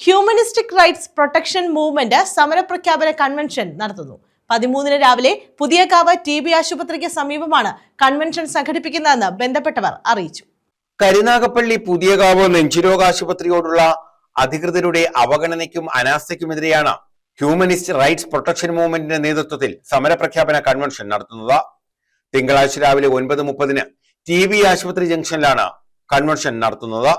Humanistic rights protection movement സമരപ്രഖ്യാപന convention നടത്തുന്നു. 13-ന് രാവിലെ പുതിയകാവ് TB ആശുപത്രിക്ക് സമീപമാണ് കൺവെൻഷൻ സംഘടിപ്പിക്കുന്നതെന്ന് ബന്ധപ്പെട്ടവർ അറിയിച്ചു. കരുനാഗപ്പള്ളി പുതിയകാവ് നെഞ്ചുരോഗ ആശുപത്രിയോടുള്ള അധികൃതരുടെ അവഗണനയ്ക്കും അനാസ്ഥയ്ക്കുമെതിരെയാണ് ഹ്യൂമനിസ്റ്റ് റൈറ്റ്സ് പ്രൊട്ടക്ഷൻ മൂവ്മെന്റിന്റെ നേതൃത്വത്തിൽ സമരപ്രഖ്യാപന കൺവെൻഷൻ നടത്തുന്നത്. തിങ്കളാഴ്ച രാവിലെ 9:30-ന് TB ആശുപത്രി ജംഗ്ഷനിലാണ് കൺവെൻഷൻ നടത്തുന്നത്.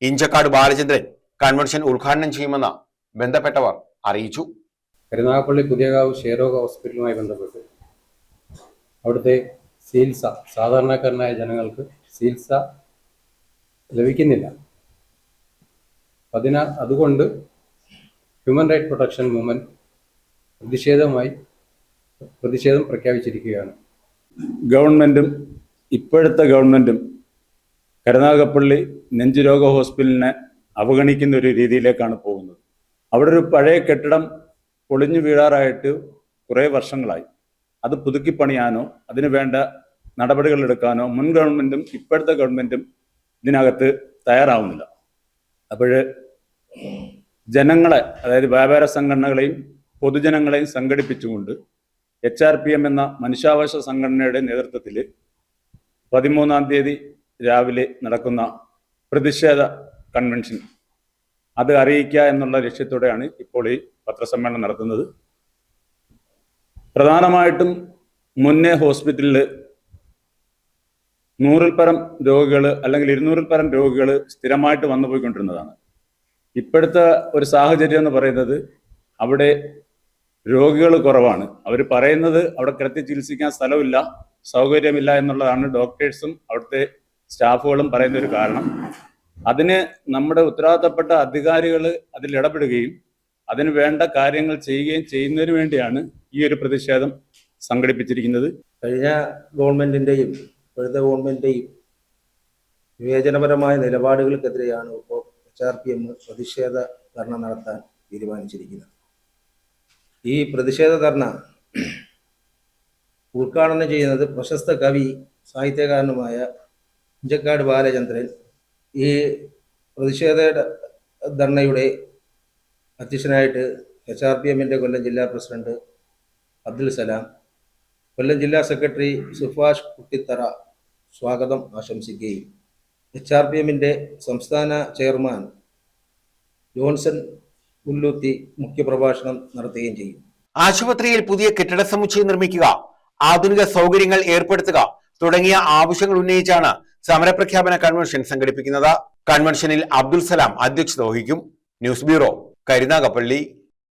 ഇഞ്ചക്കാട് ബാലചന്ദ്രൻ കൺവെൻഷൻ ഉദ്ഘാടനം ചെയ്യുമെന്ന് ബന്ധപ്പെട്ടവർ അറിയിച്ചു. കരുനാഗപ്പള്ളി പുതിയകാവ് ക്ഷയരോഗ ഹോസ്പിറ്റലുമായി ബന്ധപ്പെട്ട് അവിടുത്തെ ചികിത്സ സാധാരണക്കാരനായ ജനങ്ങൾക്ക് ചികിത്സ ലഭിക്കുന്നില്ല. അതുകൊണ്ട് ഹ്യൂമൻ റൈറ്റ് പ്രൊട്ടക്ഷൻ മൂവ്മെന്റ് പ്രതിഷേധം പ്രഖ്യാപിച്ചിരിക്കുകയാണ്. ഇപ്പോഴത്തെ ഗവൺമെന്റും കരുനാഗപ്പള്ളി നെഞ്ചുരോഗ ഹോസ്പിറ്റലിനെ അവഗണിക്കുന്ന ഒരു രീതിയിലേക്കാണ് പോകുന്നത്. അവിടെ ഒരു പഴയ കെട്ടിടം പൊളിഞ്ഞു വീഴാറായിട്ട് കുറേ വർഷങ്ങളായി. അത് പുതുക്കിപ്പണിയാനോ അതിനു വേണ്ട നടപടികൾ എടുക്കാനോ മുൻ ഗവൺമെന്റും ഇപ്പോഴത്തെ ഗവൺമെന്റും ഇതിനകത്ത് തയ്യാറാവുന്നില്ല. അപ്പോൾ ജനങ്ങളെ, അതായത് വ്യാപാര സംഘടനകളെയും പൊതുജനങ്ങളെയും സംഘടിപ്പിച്ചുകൊണ്ട് HRPM എന്ന മനുഷ്യാവകാശ സംഘടനയുടെ നേതൃത്വത്തിൽ 13-ാം തീയതി രാവിലെ നടക്കുന്ന പ്രതിഷേധ കൺവെൻഷൻ അത് അറിയിക്കുക എന്നുള്ള ലക്ഷ്യത്തോടെയാണ് ഇപ്പോൾ ഈ പത്രസമ്മേളനം നടത്തുന്നത്. പ്രധാനമായിട്ടും മുന്നേ ഹോസ്പിറ്റലിൽ 100-ൽ പരം രോഗികൾ അല്ലെങ്കിൽ 200-ൽ പരം രോഗികൾ സ്ഥിരമായിട്ട് വന്നു പോയിക്കൊണ്ടിരുന്നതാണ്. ഇപ്പോഴത്തെ ഒരു സാഹചര്യം എന്ന് പറയുന്നത് അവിടെ രോഗികൾ കുറവാണ്. അവർ പറയുന്നത് അവിടെ കിടത്തി ചികിത്സിക്കാൻ സ്ഥലമില്ല, സൗകര്യമില്ല എന്നുള്ളതാണ് ഡോക്ടേഴ്സും അവിടുത്തെ സ്റ്റാഫുകളും പറയുന്ന ഒരു കാരണം. അതിന് നമ്മുടെ ഉത്തരവാദിത്തപ്പെട്ട അധികാരികൾ അതിൽ ഇടപെടുകയും അതിന് വേണ്ട കാര്യങ്ങൾ ചെയ്യുന്നതിന് വേണ്ടിയാണ് ഈ ഒരു പ്രതിഷേധം സംഘടിപ്പിച്ചിരിക്കുന്നത്. കഴിഞ്ഞ ഗവൺമെന്റിന്റെയും ഇപ്പോഴത്തെ ഗവൺമെന്റിന്റെയും വിവേചനപരമായ നിലപാടുകൾക്കെതിരെയാണ് ഇപ്പോൾ HRPM പ്രതിഷേധ ധർണ നടത്താൻ തീരുമാനിച്ചിരിക്കുന്നത്. ഈ പ്രതിഷേധ ധർണ ഉദ്ഘാടനം ചെയ്യുന്നത് പ്രശസ്ത കവി സാഹിത്യകാരനുമായ ഇഞ്ചക്കാട് ബാലചന്ദ്രൻ. ഈ പ്രതിഷേധ ധർണയുടെ അധ്യക്ഷനായിട്ട് HRPMന്റെ കൊല്ലം ജില്ലാ പ്രസിഡന്റ് അബ്ദുൽ സലാം, കൊല്ലം ജില്ലാ സെക്രട്ടറി സുഭാഷ് കുട്ടിത്തറ സ്വാഗതം ആശംസിക്കുകയും HRPMന്റെ സംസ്ഥാന ചെയർമാൻ ജോൺസൺ പുല്ലൂത്തി മുഖ്യപ്രഭാഷണം നടത്തുകയും ചെയ്യും. ആശുപത്രിയിൽ പുതിയ കെട്ടിട സമുച്ചയം നിർമ്മിക്കുക, ആധുനിക സൗകര്യങ്ങൾ ഏർപ്പെടുത്തുക തുടങ്ങിയ ആവശ്യങ്ങൾ ഉന്നയിച്ചാണ് സമരപ്രഖ്യാപന കൺവെൻഷൻ സംഘടിപ്പിക്കുന്നത്. കൺവെൻഷനിൽ അബ്ദുൽ സലാം അധ്യക്ഷത വഹിക്കും. News bureau, Karunagappally.